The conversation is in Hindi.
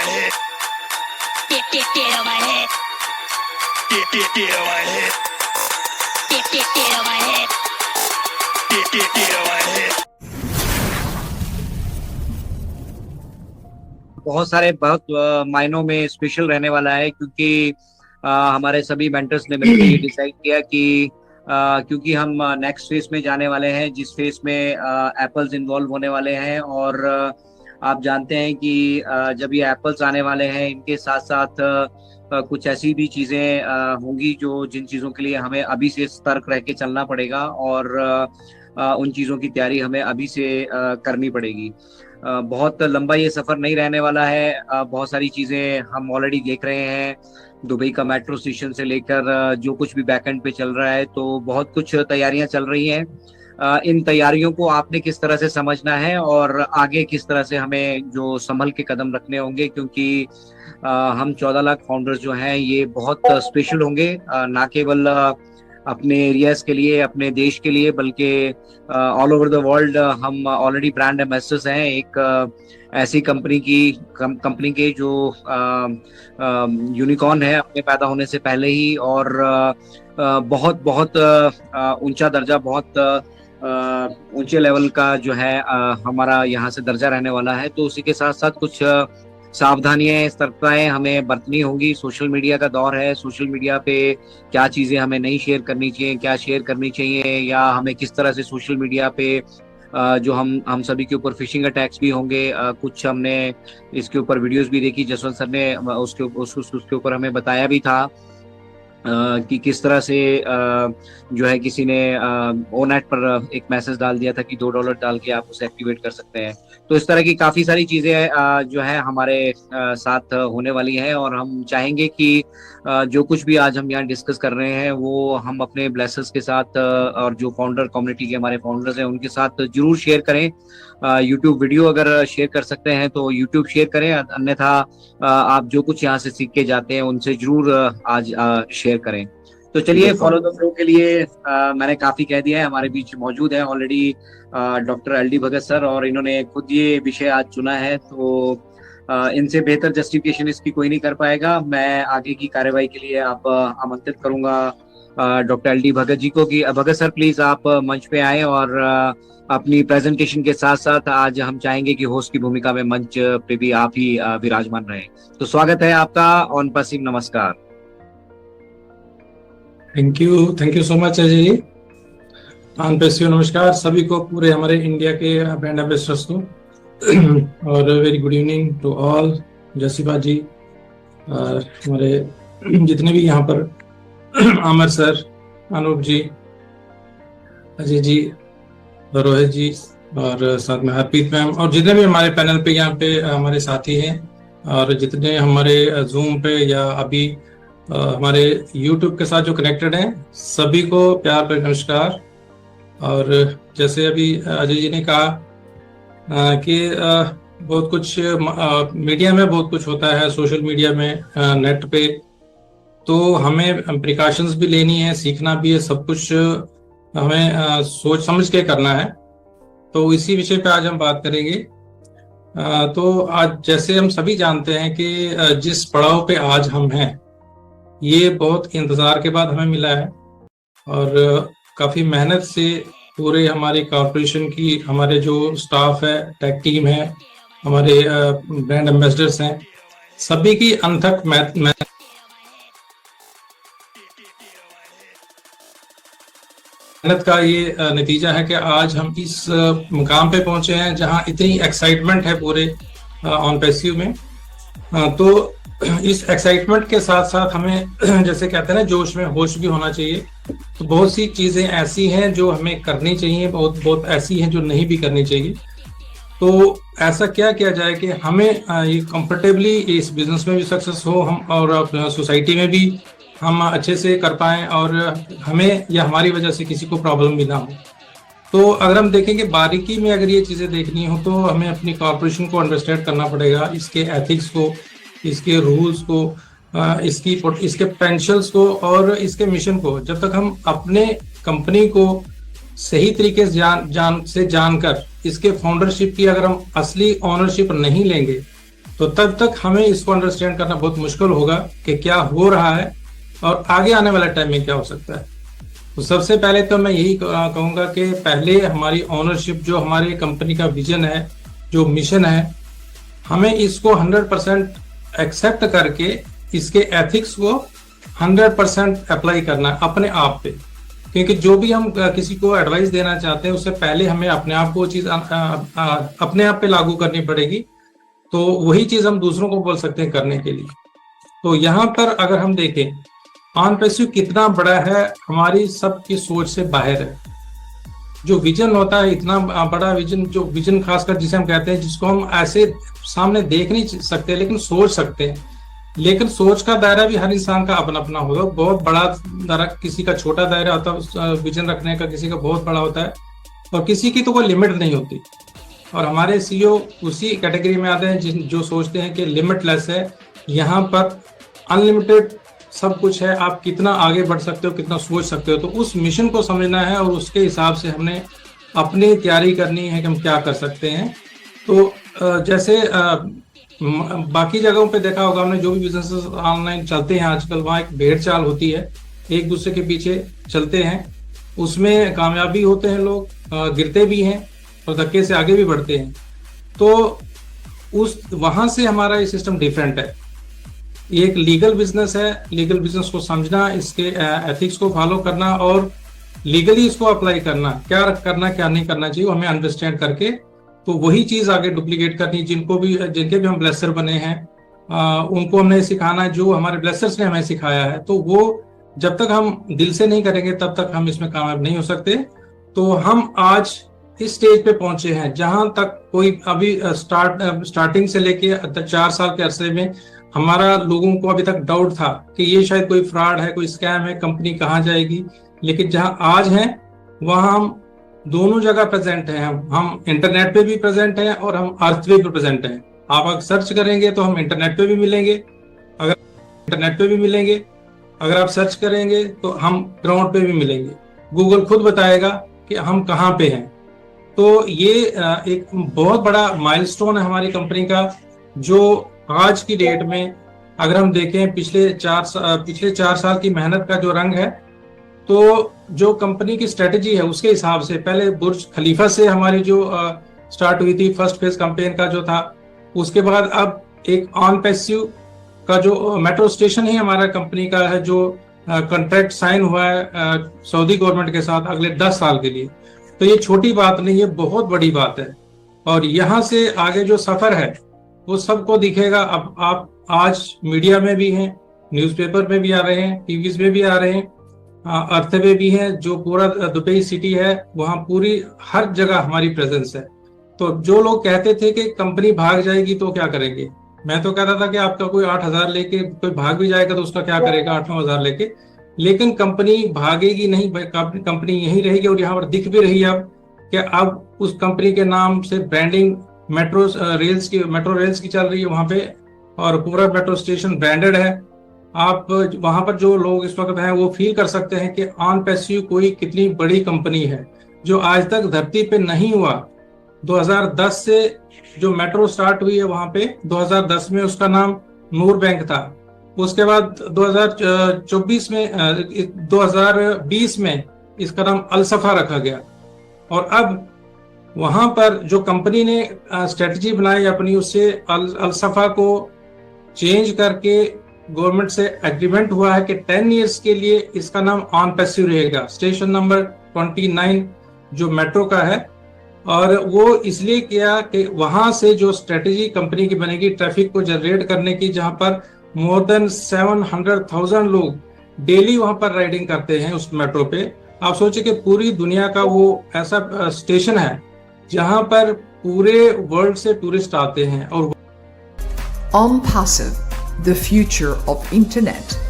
head. Get on my head. Get on my head. Get on my head. Get on my head. बहुत मायनों में स्पेशल रहने वाला है, क्योंकि हमारे सभी मेंटर्स ने मिलकर ये डिसाइड किया कि क्योंकि हम नेक्स्ट फेज में जाने वाले हैं, जिस फेज में एप्पल्स इन्वॉल्व होने वाले हैं। और आप जानते हैं कि जब ये एप्पल्स आने वाले हैं, इनके साथ साथ कुछ ऐसी भी चीजें होंगी जिन चीजों के लिए हमें अभी से सतर्क रह के चलना पड़ेगा, और उन चीजों की तैयारी हमें अभी से करनी पड़ेगी। बहुत लंबा ये सफर नहीं रहने वाला है। बहुत सारी चीजें हम ऑलरेडी देख रहे हैं, दुबई का मेट्रो स्टेशन से लेकर जो कुछ भी बैकएंड पे चल रहा है, तो बहुत कुछ तैयारियां चल रही हैं। इन तैयारियों को आपने किस तरह से समझना है और आगे किस तरह से हमें जो संभल के कदम रखने होंगे, क्योंकि हम 14 लाख फाउंडर्स जो हैं ये बहुत स्पेशल होंगे, ना केवल अपने एरियाज के लिए, अपने देश के लिए, बल्कि ऑल ओवर द वर्ल्ड हम ऑलरेडी ब्रांड एम्बेसडर्स हैं एक ऐसी कंपनी के जो यूनिकॉर्न है अपने पैदा होने से पहले ही, और बहुत बहुत ऊंचा दर्जा, बहुत ऊंचे लेवल का जो है हमारा यहाँ से दर्जा रहने वाला है। तो उसी के साथ साथ कुछ सावधानियां, सतर्कताएं हमें बरतनी होगी। सोशल मीडिया का दौर है, सोशल मीडिया पे क्या चीजें हमें नहीं शेयर करनी चाहिए, क्या शेयर करनी चाहिए, या हमें किस तरह से सोशल मीडिया पे जो हम सभी के ऊपर फिशिंग अटैक्स भी होंगे। कुछ हमने इसके ऊपर वीडियोस भी देखी, जसवंत सर ने उसके ऊपर हमें बताया भी था कि किस तरह से जो है किसी ने ओनेट पर एक मैसेज डाल दिया था कि $2 डाल के आप उसे एक्टिवेट कर सकते हैं। तो इस तरह की काफी सारी चीजें जो है हमारे साथ होने वाली हैं, और हम चाहेंगे कि जो कुछ भी आज हम यहाँ डिस्कस कर रहे हैं वो हम अपने ब्लेसर्स के साथ और जो फाउंडर कम्युनिटी के हमारे फाउंडर्स हैं उनके साथ जरूर शेयर करें। यूट्यूब वीडियो अगर शेयर कर सकते हैं तो यूट्यूब शेयर करें, अन्यथा आप जो कुछ यहाँ से सीख के जाते हैं उनसे जरूर आज शेयर करें। तो चलिए, फॉलो द फ्लो के लिए मैंने काफी कह दिया है। हमारे बीच मौजूद है ऑलरेडी डॉक्टर एल.डी. भगत सर, और इन्होंने खुद ये विषय आज चुना है, तो इनसे बेहतर जस्टिफिकेशन इसकी कोई नहीं कर पाएगा। मैं आगे की कार्यवाही के लिए आप आमंत्रित करूंगा डॉक्टर एल.डी. भगत जी को कि भगत सर प्लीज आप मंच पे आए, और अपनी प्रेजेंटेशन के साथ साथ आज हम चाहेंगे कि होस्ट की भूमिका में मंच पे भी आप ही विराजमान रहे। तो स्वागत है आपका ऑन पसीम। नमस्कार। Thank you so much Ajay ji. ऑन पसीम नमस्कार सभी को, पूरे हमारे इंडिया के ब्रांड एम्बेसडर्स को, और very good evening to all. जसीबा जी, हमारे जितने भी यहाँ पर आमिर सर, अनूप जी, अजय जी, रोहित जी, और साथ में हरप्रीत मैम, और जितने भी हमारे पैनल पे यहाँ पे हमारे साथी हैं, और जितने हमारे जूम पे या अभी हमारे यूट्यूब के साथ जो कनेक्टेड हैं, सभी को प्यार भरी नमस्कार। और जैसे अभी अजय जी ने कहा कि बहुत कुछ मीडिया में बहुत कुछ होता है, सोशल मीडिया में, नेट पे, तो हमें प्रिकॉशंस भी लेनी है, सीखना भी है, सब कुछ हमें सोच समझ के करना है। तो इसी विषय पे आज हम बात करेंगे। तो आज जैसे हम सभी जानते हैं कि जिस पड़ाव पे आज हम हैं, ये बहुत इंतजार के बाद हमें मिला है, और काफी मेहनत से पूरे हमारी कॉर्पोरेशन की, हमारे जो स्टाफ है, टेक टीम है, हमारे ब्रांड एम्बेसडर्स हैं, सभी की अनथक मेहनत का ये नतीजा है कि आज हम इस मुकाम पे पहुंचे हैं जहां इतनी एक्साइटमेंट है पूरे ऑन पसीम में। तो इस एक्साइटमेंट के साथ साथ हमें जैसे कहते हैं ना, जोश में होश भी होना चाहिए। तो बहुत सी चीजें ऐसी हैं जो हमें करनी चाहिए, बहुत ऐसी हैं जो नहीं भी करनी चाहिए। तो ऐसा क्या किया जाए कि हमें ये कंफर्टेबली इस बिजनेस में भी सक्सेस हो, हम और सोसाइटी में भी हम अच्छे से कर पाएं, और हमें या हमारी वजह से किसी को प्रॉब्लम भी ना हो। तो अगर हम देखेंगे बारीकी में, अगर ये चीजें देखनी हो, तो हमें अपनी कॉर्पोरेशन को अंडरस्टैंड करना पड़ेगा, इसके एथिक्स को, इसके रूल्स को, इसके पेंशंस को और इसके मिशन को। जब तक हम अपने कंपनी को सही तरीके से जानकर इसके फाउंडरशिप की अगर हम असली ऑनरशिप नहीं लेंगे, तो तब तक हमें इसको अंडरस्टैंड करना बहुत मुश्किल होगा कि क्या हो रहा है और आगे आने वाले टाइम में क्या हो सकता है। तो सबसे पहले तो मैं यही कहूँगा कि पहले हमारी ओनरशिप, जो हमारी कंपनी का विजन है, जो मिशन है, हमें इसको 100% एक्सेप्ट करके इसके एथिक्स को 100% अप्लाई करना है अपने आप पे। क्योंकि जो भी हम किसी को एडवाइस देना चाहते हैं उससे पहले हमें अपने आप को चीज अपने आप पे लागू करनी पड़ेगी, तो वही चीज हम दूसरों को बोल सकते हैं करने के लिए। तो यहाँ पर अगर हम देखें ऑन पैसिव कितना बड़ा है, हमारी सबकी सोच से बाहर है। जो विजन होता है, इतना बड़ा विजन, जो विजन खासकर जिसे हम कहते हैं, जिसको हम ऐसे सामने देख नहीं सकते लेकिन सोच सकते हैं। लेकिन सोच का दायरा भी हर इंसान का अपना अपना होगा। बहुत बड़ा दायरा, किसी का छोटा दायरा होता है विजन रखने का, किसी का बहुत बड़ा होता है, और किसी की तो कोई लिमिट नहीं होती। और हमारे सीईओ उसी कैटेगरी में आते हैं जो सोचते हैं कि लिमिटलेस है, यहाँ पर अनलिमिटेड सब कुछ है, आप कितना आगे बढ़ सकते हो, कितना सोच सकते हो। तो उस मिशन को समझना है और उसके हिसाब से हमने अपनी तैयारी करनी है कि हम क्या कर सकते हैं। तो जैसे बाकी जगहों पे देखा होगा हमने, जो भी बिजनेस ऑनलाइन चलते हैं आजकल, वहाँ एक भेड़ चाल होती है, एक दूसरे के पीछे चलते हैं, उसमें कामयाबी होते हैं लोग, गिरते भी हैं और धक्के से आगे भी बढ़ते हैं। तो उस वहाँ से हमारा ये सिस्टम डिफरेंट है। ये एक लीगल बिजनेस है, लीगल बिजनेस को समझना, इसके एथिक्स को फॉलो करना और लीगली इसको अप्लाई करना, क्या करना क्या नहीं करना चाहिए, हमें अंडरस्टैंड करके तो वही चीज आगे डुप्लीकेट करनी। जिनके भी हम ब्लेसर बने हैं उनको हमने सिखाना है, जो हमारे ब्लेसर्स ने हमें सिखाया है। तो वो जब तक हम दिल से नहीं करेंगे तब तक हम इसमें कामयाब नहीं हो सकते। तो हम आज इस स्टेज पे पहुंचे हैं जहां तक कोई अभी स्टार्टिंग से लेके 4 साल के अरसे में हमारा लोगों को अभी तक डाउट था कि ये शायद कोई फ्रॉड है, कोई स्कैम है, कंपनी कहाँ जाएगी। लेकिन जहां आज हैं वहां हम दोनों जगह प्रेजेंट हैं। हम इंटरनेट पे भी प्रेजेंट हैं और हम अर्थ पे भी प्रेजेंट हैं। आप अगर सर्च करेंगे तो हम इंटरनेट पे भी मिलेंगे, अगर आप सर्च करेंगे तो हम ग्राउंड पे भी मिलेंगे। गूगल खुद बताएगा कि हम कहाँ पे हैं। तो ये एक बहुत बड़ा माइलस्टोन है हमारी कंपनी का, जो आज की डेट में अगर हम देखें पिछले 4 साल की मेहनत का जो रंग है, तो जो कंपनी की स्ट्रेटेजी है उसके हिसाब से पहले बुर्ज खलीफा से हमारी जो स्टार्ट हुई थी फर्स्ट फेज कैंपेन का जो था, उसके बाद अब एक ऑन पैसिव का जो मेट्रो स्टेशन ही हमारा कंपनी का है, जो कॉन्ट्रैक्ट साइन हुआ है सऊदी गवर्नमेंट के साथ अगले 10 साल के लिए। तो ये छोटी बात नहीं, ये बहुत बड़ी बात है। और यहाँ से आगे जो सफर है वो सबको दिखेगा। अब आप आज मीडिया में भी हैं, न्यूज़पेपर में भी आ रहे हैं, टीवीज में भी आ रहे हैं, अर्थ पे भी है, जो पूरा दुबई सिटी है वहाँ पूरी हर जगह हमारी प्रेजेंस है। तो जो लोग कहते थे कि कंपनी भाग जाएगी तो क्या करेंगे, मैं तो कहता था कि आपका कोई 8,000 लेके कोई भाग भी जाएगा तो उसका क्या करेगा 8-9 हज़ार लेके। लेकिन कंपनी भागेगी नहीं, कंपनी यही रहेगी। और यहाँ पर दिख भी रही है अब कि अब उस कंपनी के नाम से ब्रांडिंग मेट्रो रेल्स की चल रही है वहाँ पे, और पूरा मेट्रो स्टेशन ब्रांडेड है। आप वहां पर जो लोग इस वक्त हैं वो फील कर सकते हैं कि ऑन पैसिव कोई कितनी बड़ी कंपनी है, जो आज तक धरती पे नहीं हुआ। 2010 से जो मेट्रो स्टार्ट हुई है वहां पे, 2010 में उसका नाम नूर बैंक था। उसके बाद 2020 में इसका नाम अलसफा रखा गया। और अब वहां पर जो कंपनी ने स्ट्रेटजी बनाई अपनी, उससे अलसफा को चेंज करके गवर्नमेंट से एग्रीमेंट हुआ है कि 10 इयर्स के लिए इसका नाम ऑन पैसिव रहेगा। स्टेशन नंबर 29 जो मेट्रो का है, और वो इसलिए किया कि वहां से जो स्ट्रेटजी कंपनी की बनेगी ट्रैफिक को जनरेट करने की, जहां पर मोर देन 700,000 लोग डेली वहां पर राइडिंग करते हैं उस मेट्रो पे। आप सोचिए कि पूरी दुनिया का वो ऐसा स्टेशन है जहां पर पूरे वर्ल्ड से टूरिस्ट आते हैं। और OnPassive, the future of internet.